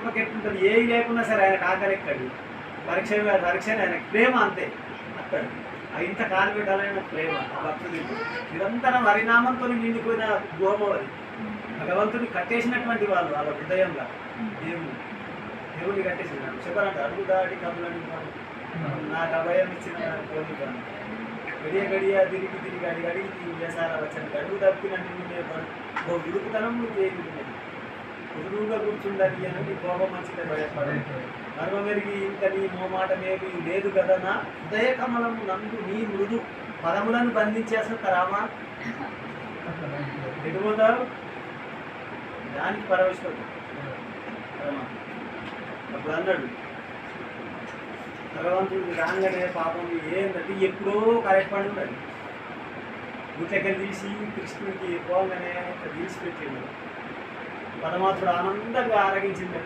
పరమాత్మకి ఎట్లుంటుంది, ఏది లేకున్నా సరే ఆయన ఆకలిక్కడు, పరీక్ష ఆయన ప్రేమ అంతే. అక్కడ ఇంత కాలు పెట్టాలనే ప్రేమ ఆ భక్తుడి నిరంతరం హరినామంతో నిండిపోయిన గోమం అది. భగవంతుని కట్టేసినటువంటి వాళ్ళు వాళ్ళ హృదయంగా దేవుడిని కట్టేసినాడు. చెప్పాలంటే అడుగు దాటి కబులని నాకు అభయం ఇచ్చిన కోరికాను, గడియ గడియ తిరిగి తిరిగి అడిగి అడిగి వేసారా వచ్చాను, అడుగు తప్పిన విడుపుతనం చేయకుండా కుదురుగా కూర్చుండాలి అని నీ కోపం మంచిగా భయపడ మర్మ మెరిగి ఇంత నీ మోమాట మేవి లేదు కదా నా హృదయ కమలము నందు నీ మృదు పదములను బంధించేస్తా రామా ఎటుపోతావు దానికి పరమేశ్వరుడు. అప్పుడు అన్నాడు భగవంతుడికి రాగానే పాపం ఏంటంటే ఎప్పుడో కరెక్ట్ ఉండాలి, గుట్టెక్కలు తీసి కృష్ణుడికి పోగానే తీసి పెట్టిండు. పరమాత్ముడు ఆనందంగా ఆరగించింది.